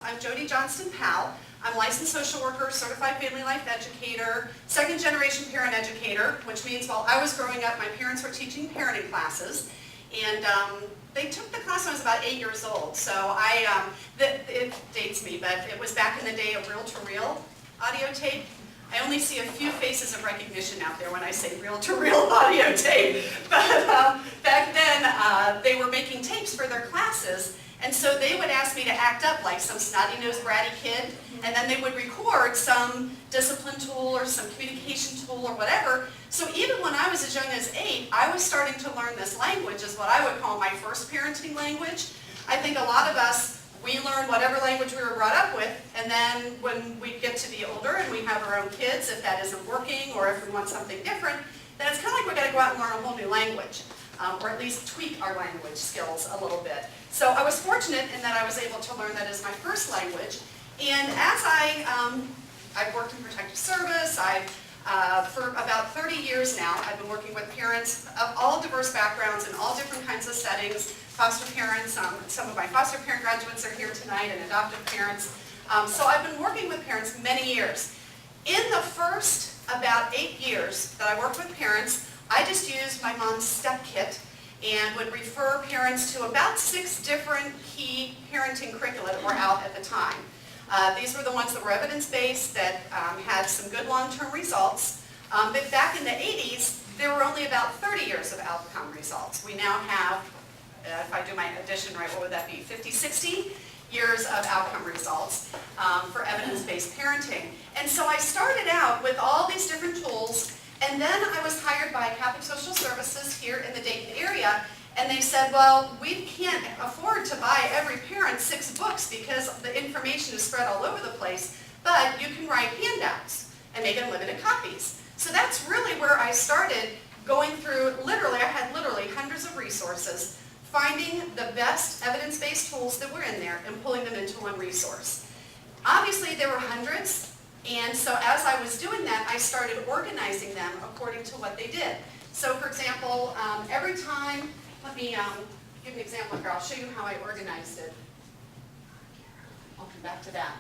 I'm Jody Johnston Pawel. I'm licensed social worker, certified family life educator, second generation parent educator, which means while I was growing up, my parents were teaching parenting classes. And they took the class when I was about 8 years old. So it dates me, but it was back in the day of reel-to-reel audio tape. I only see a few faces of recognition out there when I say reel-to-reel audio tape. But back then, they were making tapes for their classes. And so they would ask me to act up like some snotty-nosed bratty kid, and then they would record some discipline tool or some communication tool or whatever. So even when I was as young as 8, I was starting to learn this language, is what I would call my first parenting language. I think a lot of us, we learn whatever language we were brought up with, and then when we get to be older and we have our own kids, if that isn't working or if we want something different, then it's kind of like we've got to go out and learn a whole new language. Or at least tweak our language skills a little bit. So I was fortunate in that I was able to learn that as my first language. And as I've worked in protective service, for about 30 years now, I've been working with parents of all diverse backgrounds in all different kinds of settings, foster parents, some of my foster parent graduates are here tonight, and adoptive parents. So I've been working with parents many years. In the first about 8 years that I worked with parents, I just used my mom's step kit and would refer parents to about 6 different key parenting curricula that were out at the time. These were the ones that were evidence-based, that had some good long-term results. But back in the 80s, there were only about 30 years of outcome results. We now have, if I do my addition right, what would that be, 50, 60 years of outcome results for evidence-based parenting. And so I started out with all these different tools. And then I was hired by Catholic Social Services here in the Dayton area, and they said, well, we can't afford to buy every parent 6 books because the information is spread all over the place, but you can write handouts and make unlimited copies. So that's really where I started going through, I had hundreds of resources, finding the best evidence-based tools that were in there and pulling them into one resource. Obviously, there were hundreds. And so as I was doing that, I started organizing them according to what they did. So for example, every time, let me give an example here. I'll show you how I organized it. I'll come back to that.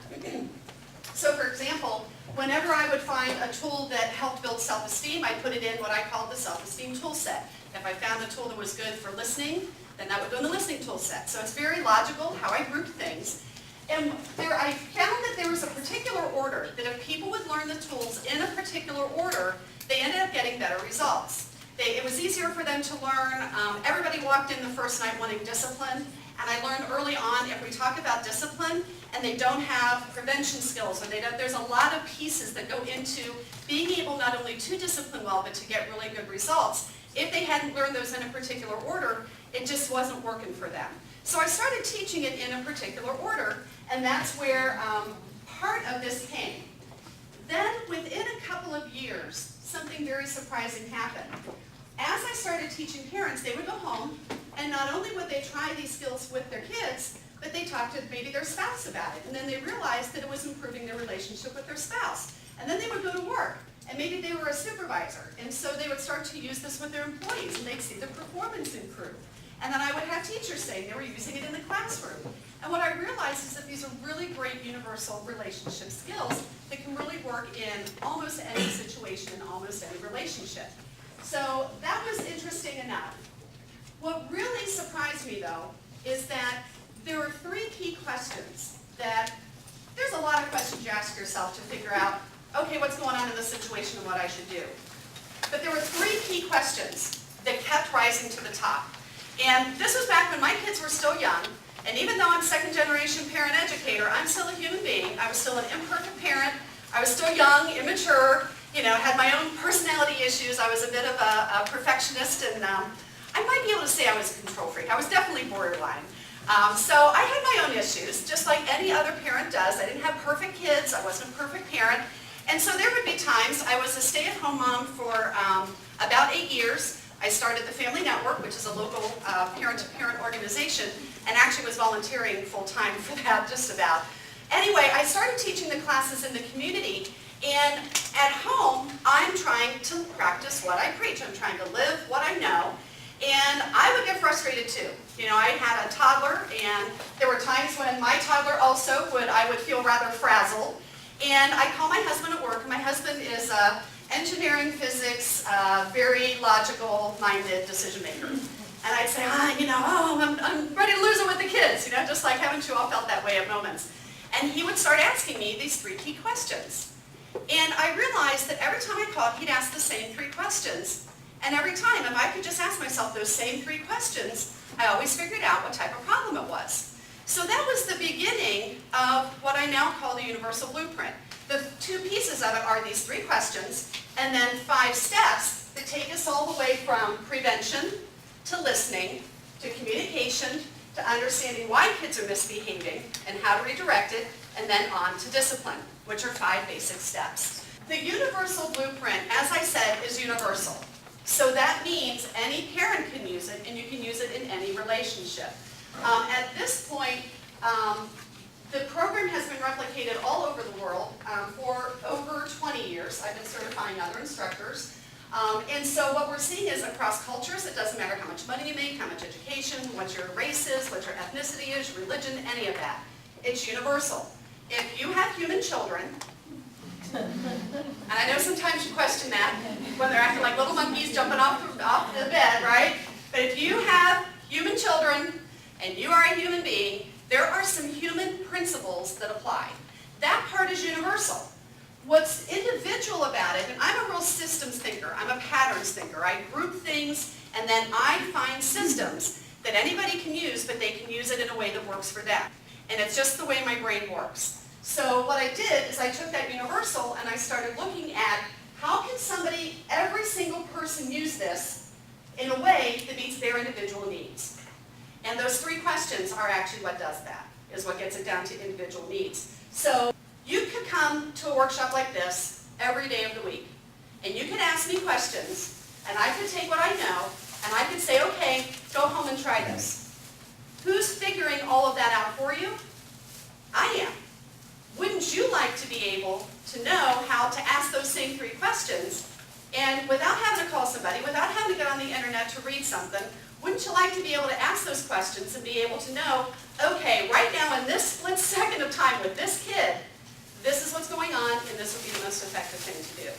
So for example, whenever I would find a tool that helped build self-esteem, I put it in what I called the self-esteem tool set. If I found a tool that was good for listening, then that would go in the listening tool set. So it's very logical how I grouped things. And I found that there was a particular order, that if people would learn the tools in a particular order, they ended up getting better results. It was easier for them to learn. Everybody walked in the first night wanting discipline, and I learned early on, if we talk about discipline and they don't have prevention skills, or there's a lot of pieces that go into being able not only to discipline well, but to get really good results. If they hadn't learned those in a particular order, it just wasn't working for them. So I started teaching it in a particular order, and that's where part of this came. Then within a couple of years, something very surprising happened. As I started teaching parents, they would go home, and not only would they try these skills with their kids, but they talked to maybe their spouse about it. And then they realized that it was improving their relationship with their spouse. And then they would go to work, and maybe they were a supervisor, and so they would start to use this with their employees, and they'd see the performance improve. And then I would have teachers saying they were using it in the classroom. And what I realized is that these are really great universal relationship skills that can really work in almost any situation, in almost any relationship. So that was interesting enough. What really surprised me, though, is that there were 3 key questions that, there's a lot of questions you ask yourself to figure out, okay, what's going on in this situation and what I should do. But there were 3 key questions that kept rising to the top. And this was back when my kids were still young, and even though I'm second generation parent educator, I'm still a human being. I was still an imperfect parent. I was still young, immature, had my own personality issues. I was a bit of a perfectionist, and I might be able to say I was a control freak. I was definitely borderline. So I had my own issues, just like any other parent does. I didn't have perfect kids. I wasn't a perfect parent. And so there would be times, I was a stay-at-home mom for about 8 years. I started the Family Network, which is a local parent-to-parent organization, and actually was volunteering full-time for that, just about. Anyway, I started teaching the classes in the community, and at home, I'm trying to practice what I preach. I'm trying to live what I know. And I would get frustrated too. You know, I had a toddler, and there were times when my toddler also I would feel rather frazzled. And I call my husband at work, and my husband is engineering, physics, very logical-minded decision maker. And I'd say, I'm ready to lose it with the kids, just like haven't you all felt that way at moments. And he would start asking me these 3 key questions. And I realized that every time I called, he'd ask the same 3 questions. And every time, if I could just ask myself those same 3 questions, I always figured out what type of problem it was. So that was the beginning of what I now call the universal blueprint. The 2 pieces of it are these 3 questions, and then 5 steps that take us all the way from prevention to listening, to communication, to understanding why kids are misbehaving and how to redirect it, and then on to discipline, which are 5 basic steps. The universal blueprint, as I said, is universal. So that means any parent can use it, and you can use it in any relationship. At this point, the program has been replicated all over the world for over 20 years. I've been certifying other instructors. And so what we're seeing is across cultures, it doesn't matter how much money you make, how much education, what your race is, what your ethnicity is, religion, any of that. It's universal. If you have human children, and I know sometimes you question that when they're acting like little monkeys jumping off the bed, right? But if you have human children and you are a human being, there are some human principles that apply. That part is universal. What's individual about it, and I'm a real systems thinker, I'm a patterns thinker. I group things and then I find systems that anybody can use, but they can use it in a way that works for them. And it's just the way my brain works. So what I did is I took that universal and I started looking at how can every single person use this in a way that meets their individual needs. And those 3 questions are actually what does that, is what gets it down to individual needs. So you could come to a workshop like this every day of the week, and you could ask me questions, and I could take what I know, and I could say, okay, go home and try this. Who's figuring all of that out for you? I am. Wouldn't you like to be able to know how to ask those same 3 questions, and without having to call somebody, without having to get on the internet to read something, wouldn't you like to be able to ask those questions and be able to know, okay, right now in this split second of time with this kid, this is what's going on, and this would be the most effective thing to do.